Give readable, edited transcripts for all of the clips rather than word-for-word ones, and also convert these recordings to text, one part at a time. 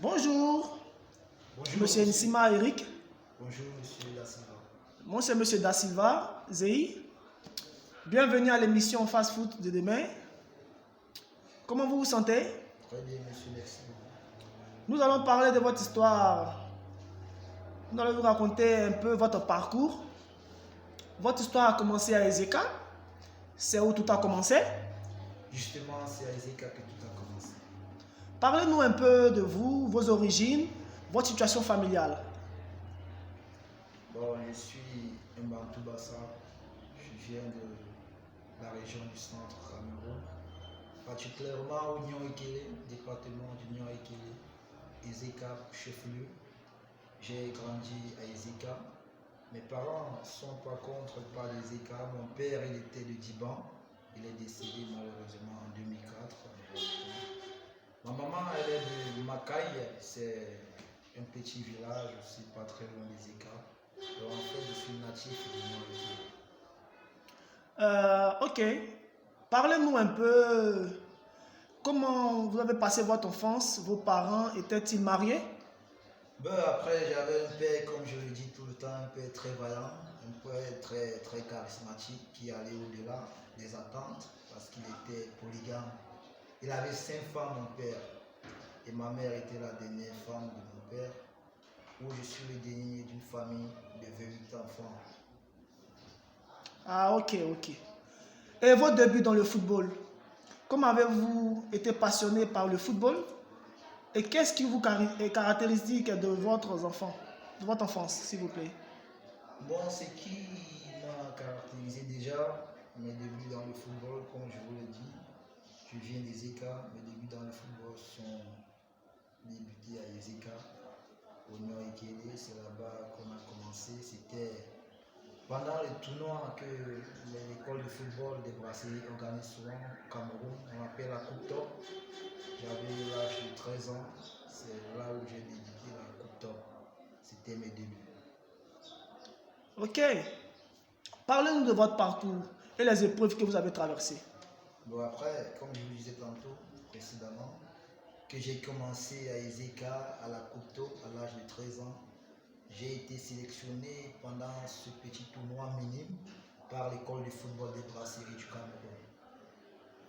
Bonjour, Bonjour, Monsieur Nsima Eric. Bonjour, Monsieur Da Silva. Moi, c'est Monsieur Da Silva, Zéhi. Bienvenue à l'émission Fast Food de demain. Comment vous vous sentez? Très bien, Monsieur, merci. Nous allons parler de votre histoire. Nous allons vous raconter un peu votre parcours. Votre histoire a commencé à Ezeka. C'est où tout a commencé. Justement, c'est à Ezeka que tout a commencé. Parlez-nous un peu de vous, vos origines, votre situation familiale. Bon, je suis un Bantou Bassa. Je viens de la région du centre Cameroun, particulièrement au Nion-Ekele, département du Nion-Ekele, Ezeka, chef-lieu. J'ai grandi à Ezeka. Mes parents ne sont pas contre pas Ezeka. Mon père, il était de Diban. Il est décédé malheureusement en 2004. Ma maman, elle est de Makaï. C'est un petit village aussi, pas très loin d'Ezeka. Donc en fait, je suis natif du Nion-Ekele. Ok. Parlez-nous un peu comment vous avez passé votre enfance. Vos parents étaient-ils mariés? Ben, après, j'avais un père, comme je le dis tout le temps, un père très vaillant, un père très charismatique qui allait au-delà des attentes parce qu'il était polygame. Il avait 5 femmes, mon père, et ma mère était la dernière femme de mon père, où je suis le dernier d'une famille de 28 enfants. Ah, ok. Et vos débuts dans le football? Comment avez-vous été passionné par le football? Et qu'est-ce qui vous est caractéristique de votre enfance, s'il vous plaît? Bon, ce qui m'a caractérisé déjà, mes débuts dans le football, comme je vous l'ai dit, je viens d'Ezeka, mes débuts dans le football sont débutés à Ezeka, au Nion-Ekele, c'est là-bas qu'on a commencé. C'était pendant les tournois que l'école de football des brasseries organise souvent au Cameroun, on appelle la Coupe Top. J'avais l'âge de 13 ans, c'est là où j'ai débuté la Coupe Top. C'était mes débuts. Ok. Parlez-nous de votre parcours et les épreuves que vous avez traversées. Bon, après, comme je vous disais tantôt, précédemment, que j'ai commencé à Ezeka, à la Coupe Top, à l'âge de 13 ans, j'ai été sélectionné pendant ce petit tournoi minime par l'école de football des brasseries du Cameroun.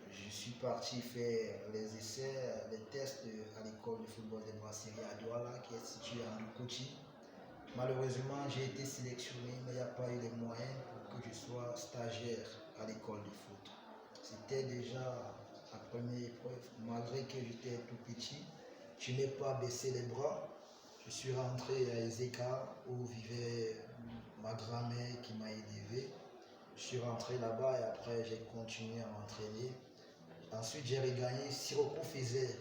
Je suis parti faire les essais, les tests à l'école de football des brasseries à Douala, qui est située à Ndukouti. Malheureusement, j'ai été sélectionné, mais il n'y a pas eu les moyens pour que je sois stagiaire à l'école de foot. C'était déjà la première épreuve. Malgré que j'étais tout petit, je n'ai pas baissé les bras. Je suis rentré à Ezeka où vivait ma grand-mère qui m'a élevé. Je suis rentré là-bas et après j'ai continué à m'entraîner. Ensuite j'ai regagné Sirocco Fézère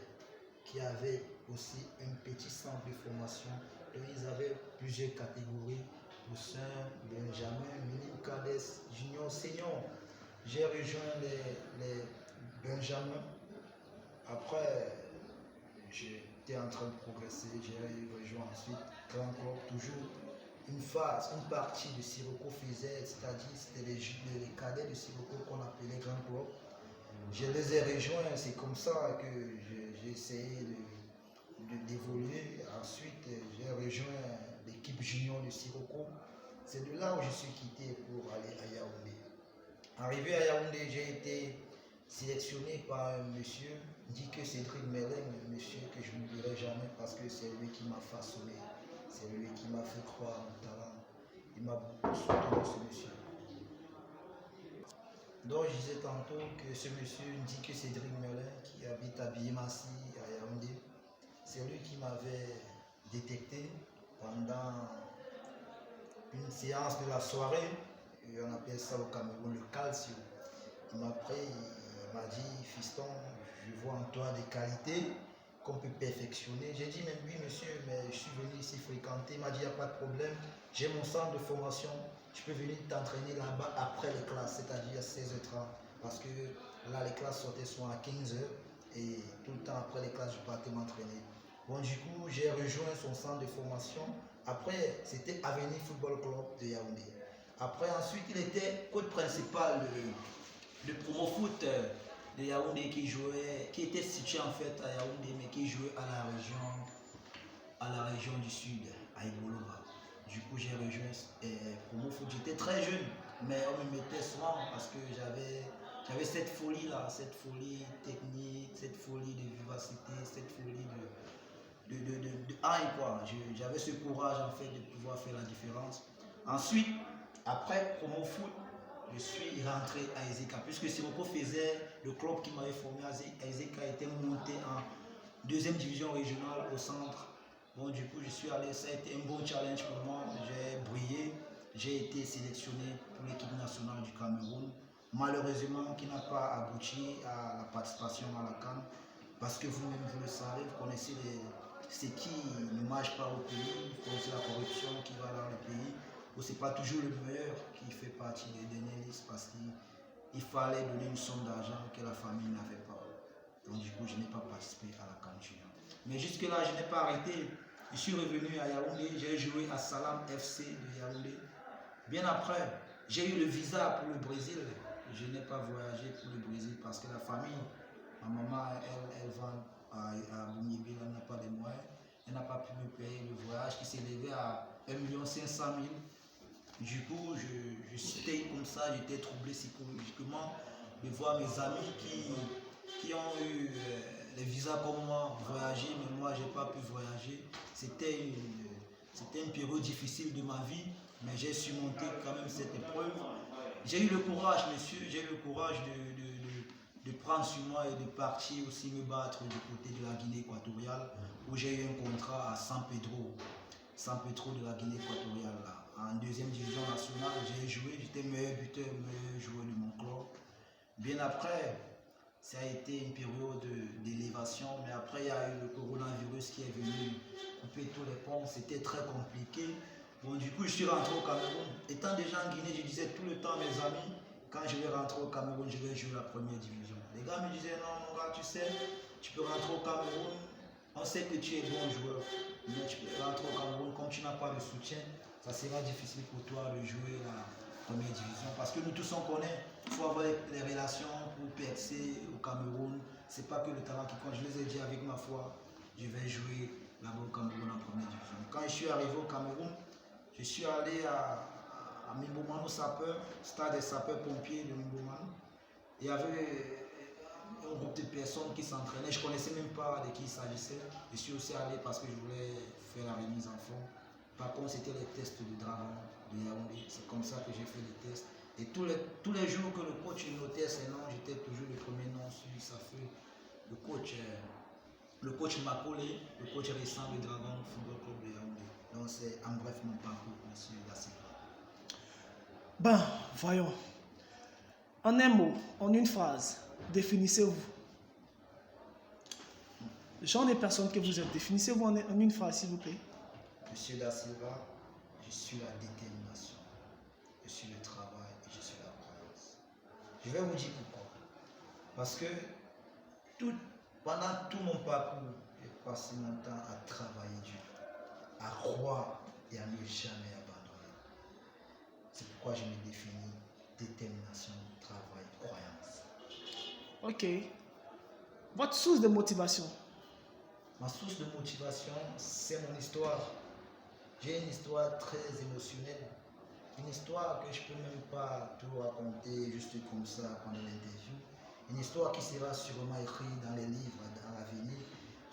qui avait aussi un petit centre de formation. Donc ils avaient plusieurs catégories, Poussin, Benjamin, Minime, Cadets, Junior, Senior. J'ai rejoint les Benjamins. Après, j'étais en train de progresser. J'ai rejoint ensuite Grand Corps, toujours une partie de Sirocco Fézère, c'est-à-dire c'était les cadets de Sirocco qu'on appelait Grand Corps. Je les ai rejoints, c'est comme ça que j'ai essayé d'évoluer. Ensuite, j'ai rejoint l'équipe junior de Sirocco. C'est de là où je suis quitté pour aller à Yaoundé. Arrivé à Yaoundé, j'ai été sélectionné par un monsieur, dit que Cédric Melling, un monsieur que je n'oublierai jamais parce que c'est lui qui m'a façonné, c'est lui qui m'a fait croire en mon talent. Il m'a beaucoup soutenu, ce monsieur. Donc je disais tantôt que ce monsieur dit que Cédric Melin, qui habite à Biémassi, à Yaoundé, c'est lui qui m'avait détecté pendant une séance de la soirée, et on appelle ça au Cameroun le calcio. Il m'a pris, il m'a dit, fiston, je vois en toi des qualités qu'on peut perfectionner. J'ai dit, mais oui monsieur, mais je suis venu ici fréquenter. Il m'a dit, il n'y a pas de problème, j'ai mon centre de formation, tu peux venir t'entraîner là-bas après les classes, c'est-à-dire à 16h30. Parce que là, les classes sortaient souvent à 15h et tout le temps après les classes, je partais m'entraîner. Bon, du coup, j'ai rejoint son centre de formation. Après, c'était Avenir Football Club de Yaoundé. Après, ensuite, il était coach principal de Promo Foot de Yaoundé qui était situé en fait à Yaoundé, mais qui jouait à la région à la région du sud, à Ibolova. Du coup, j'ai rejoint Promo Foot. J'étais très jeune, mais on me mettait souvent parce que j'avais cette folie-là, cette folie technique, cette folie de vivacité, cette folie de haine, quoi. J'avais ce courage, en fait, de pouvoir faire la différence. Ensuite, après Promo Foot, je suis rentré à Ezeka, puisque Sirocco faisait le club qui m'avait formé à Ezeka était monté en deuxième division régionale au centre. Bon, du coup, je suis allé, ça a été un bon challenge pour moi. J'ai brillé, j'ai été sélectionné pour l'équipe nationale du Cameroun. Malheureusement, qui n'a pas abouti à la participation à la CAN, parce que vous-même, vous le savez, vous connaissez ce qui ne marche pas au pays, vous connaissez la corruption qui va dans le pays, où ce n'est pas toujours le meilleur qui fait partie des dernières listes, parce qu'il fallait donner une somme d'argent que la famille n'avait pas. Donc du coup, je n'ai pas participé à la CAN junior. Mais jusque-là, je n'ai pas arrêté. Je suis revenu à Yaoundé, j'ai joué à Salam FC de Yaoundé. Bien après, j'ai eu le visa pour le Brésil. Je n'ai pas voyagé pour le Brésil parce que la famille, ma maman, elle vend à Boumibile, elle n'a pas de moyens. Elle n'a pas pu me payer le voyage qui s'élevait à 1 500 000. Du coup, j'étais comme ça, j'étais troublé psychologiquement de voir mes amis qui ont eu les visas comme moi voyager, mais moi, je n'ai pas pu voyager. C'était une période difficile de ma vie, mais j'ai surmonté quand même cette épreuve. J'ai eu le courage, monsieur, j'ai eu le courage de prendre sur moi et de partir aussi me battre du côté de la Guinée équatoriale, où j'ai eu un contrat à San Pedro de la Guinée équatoriale. Là. En deuxième division nationale, j'ai joué, j'étais meilleur buteur, meilleur joueur de mon club. Bien après, ça a été une période d'élévation, mais après il y a eu le coronavirus qui est venu couper tous les ponts, c'était très compliqué. Bon, du coup, je suis rentré au Cameroun. Étant déjà en Guinée, je disais tout le temps à mes amis, quand je vais rentrer au Cameroun, je vais jouer la première division. Les gars me disaient, non, mon gars, tu sais, tu peux rentrer au Cameroun, on sait que tu es bon joueur, mais tu peux rentrer au Cameroun, comme tu n'as pas de soutien, ça sera difficile pour toi de jouer la première division. Parce que nous tous, on connaît, il faut avoir les relations pour percer au Cameroun. C'est pas que le talent qui compte. Je les ai dit avec ma foi, je vais jouer là-bas au Cameroun en première division. Quand je suis arrivé au Cameroun, je suis allé à Mimbomano Sapeur, stade des sapeurs-pompiers de Mimbomano. Il y avait un groupe de personnes qui s'entraînaient. Je ne connaissais même pas de qui il s'agissait. Je suis aussi allé parce que je voulais faire la remise en forme. Par contre, c'était les tests de dragon de Yaoundé. C'est comme ça que j'ai fait les tests. Et tous les jours que le coach notait ses noms, j'étais toujours le premier nom sur sa feuille. Le coach m'a collé, le coach récent du Dragon Football Club de Yaoundé. Donc c'est en bref mon parcours, monsieur Dassila. Ben, voyons. En un mot, en une phrase, définissez-vous. Le genre de personnes que vous êtes, définissez-vous en une phrase, s'il vous plaît. Monsieur Da Silva, je suis la détermination, je suis le travail et je suis la croyance. Je vais vous dire pourquoi. Parce que pendant tout mon parcours, j'ai passé mon temps à travailler dur, à croire et à ne jamais abandonner. C'est pourquoi je me définis détermination, travail, croyance. Ok. Votre source de motivation? Ma source de motivation, c'est mon histoire. J'ai une histoire très émotionnelle. Une histoire que je ne peux même pas tout raconter juste comme ça pendant l'interview. Une histoire qui sera sûrement écrite dans les livres dans l'avenir.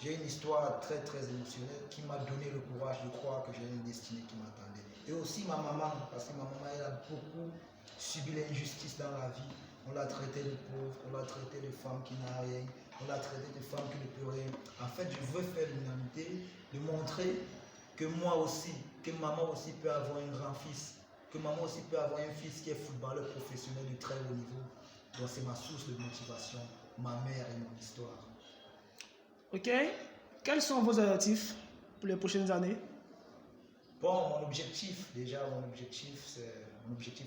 J'ai une histoire très très émotionnelle qui m'a donné le courage de croire que j'ai une destinée qui m'attendait. Et aussi ma maman, parce que ma maman elle a beaucoup subi l'injustice dans la vie. On l'a traité de pauvre, on l'a traité de femme qui n'a rien, on l'a traité de femme qui ne peut rien. En fait, je veux faire l'unanimité, de montrer que moi aussi, que maman aussi peut avoir un grand-fils, que maman aussi peut avoir un fils qui est footballeur professionnel de très haut niveau. Donc c'est ma source de motivation, ma mère et mon histoire. Ok. Quels sont vos objectifs pour les prochaines années? Bon, mon objectif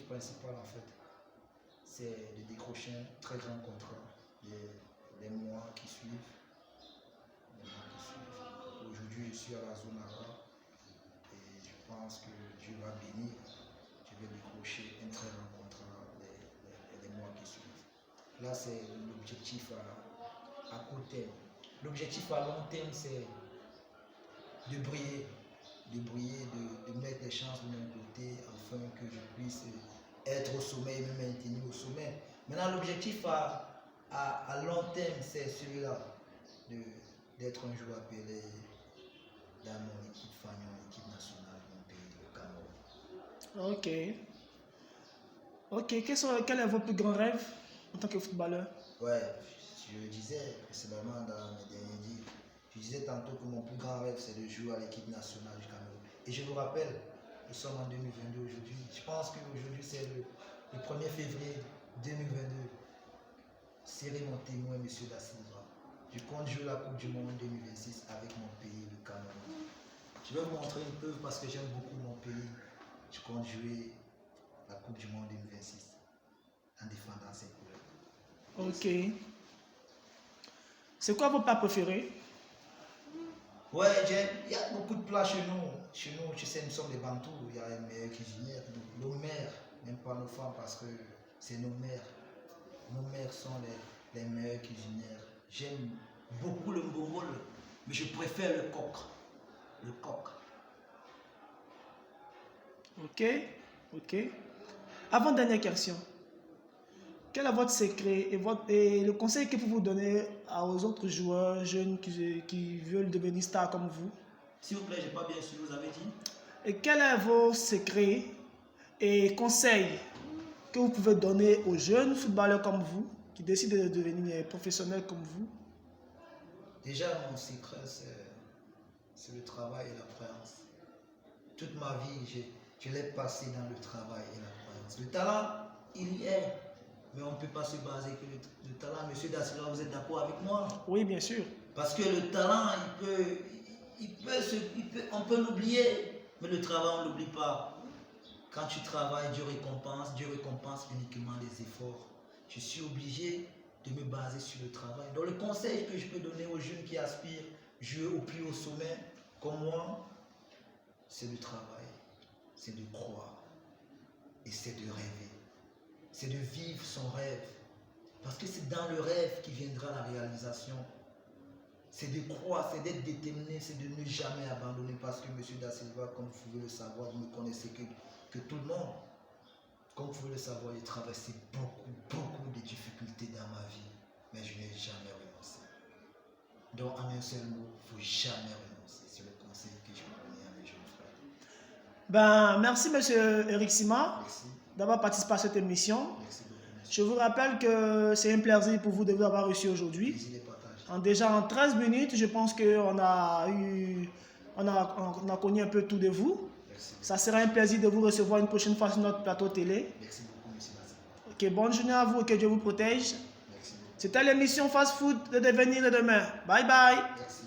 principal en fait, c'est de décrocher un très grand contrat les mois qui suivent. Aujourd'hui, je suis à la zone arabe et je pense que Dieu va bénir. Je vais décrocher un très grand contrat les mois qui suivent. Là, c'est l'objectif à court terme. L'objectif à long terme, c'est de mettre les chances de mon côté afin que je puisse être au sommet et me maintenir au sommet. Maintenant, l'objectif à long terme, c'est celui-là, d'être un jour appelé dans mon équipe Fagnon, l'équipe nationale de mon pays, le Cameroun. Ok. Ok, quel est votre plus grand rêve en tant que footballeur? Ouais, je le disais précédemment dans mes derniers dits. Je disais tantôt que mon plus grand rêve, c'est de jouer à l'équipe nationale du Cameroun. Et je vous rappelle, nous sommes en 2022 aujourd'hui. Je pense qu'aujourd'hui, c'est le 1er février 2022. Serrez mon témoin, M. Da Silva. Je compte jouer la Coupe du Monde 2026 avec mon pays, le Cameroun. Je vais vous montrer une preuve parce que j'aime beaucoup mon pays. Je compte jouer la Coupe du Monde 2026 en défendant ses couleurs. Ok. C'est quoi vos plats préférés? Ouais, il y a beaucoup de plats chez nous. Chez nous, tu sais, nous sommes des Bantous. Il y a une meilleure cuisinière. Nos mères, même pas nos femmes, parce que c'est nos mères. Nos mères sont les meilleures cuisinières. J'aime beaucoup le mbongol, mais je préfère le coq. Le coq. Ok. Ok. Avant-dernière question. Quel est votre secret et le conseil que vous donnez aux autres joueurs jeunes qui veulent devenir stars comme vous? S'il vous plaît, je n'ai pas bien su, vous avez dit? Et quels sont vos secrets et conseils que vous pouvez donner aux jeunes footballeurs comme vous, qui décident de devenir professionnels comme vous? Déjà, mon secret, c'est le travail et la croyance. Toute ma vie, je l'ai passé dans le travail et la croyance. Le talent, il y est. Mais on ne peut pas se baser que le talent. Monsieur Da Silva, vous êtes d'accord avec moi? Oui, bien sûr. Parce que le talent, on peut l'oublier. Mais le travail, on ne l'oublie pas. Quand tu travailles, Dieu récompense uniquement les efforts. Je suis obligé de me baser sur le travail. Donc le conseil que je peux donner aux jeunes qui aspirent jouer au plus haut sommet, comme moi, c'est le travail, c'est de croire et c'est de rêver. C'est de vivre son rêve. Parce que c'est dans le rêve qui viendra la réalisation. C'est de croire, c'est d'être déterminé, c'est de ne jamais abandonner. Parce que M. Da Silva, comme vous pouvez le savoir, vous ne connaissez que tout le monde. Comme vous pouvez le savoir, j'ai traversé beaucoup de difficultés dans ma vie. Mais je n'ai jamais renoncé. Donc, en un seul mot, il ne faut jamais renoncer. C'est le conseil que je peux donner à mes jeunes frères. Ben, merci, monsieur Eric Sima, Merci. d'avoir participé à cette émission. Merci beaucoup, monsieur. Je vous rappelle que c'est un plaisir pour vous de vous avoir reçu aujourd'hui. Plaisir et partage. Déjà en 13 minutes, je pense qu'on a connu un peu tout de vous. Merci. Ça sera un plaisir de vous recevoir une prochaine fois sur notre plateau télé. Merci beaucoup, monsieur Da Silva. Ok, bonne journée à vous et que Dieu vous protège. Merci beaucoup. C'était l'émission Fast Food de devenir de demain. Bye bye. Merci.